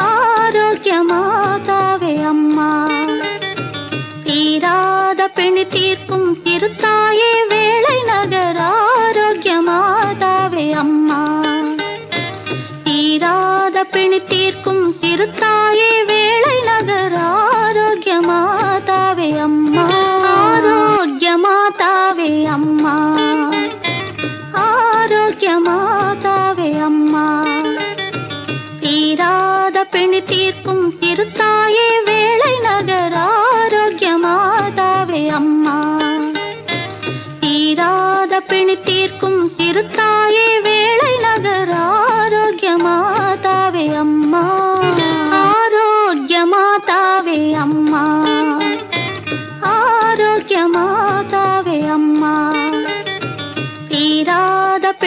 ஆரோக்கிய மாதாவே அம்மா, தீராத பிணி தீர்க்கும் திருத்தாயே வேளை நகர் ஆரோக்கிய மாதாவே அம்மா, தீராத பிணி தீர்க்கும் திருத்தாயே வேளை நகர் ஆரோக்கிய மாதாவே அம்மா, ஆரோக்கிய மாதாவே அம்மா, ஆரோக்கிய மாதாவே அம்மா, தீராத பிணி தீர்க்கும் திருத்தாயே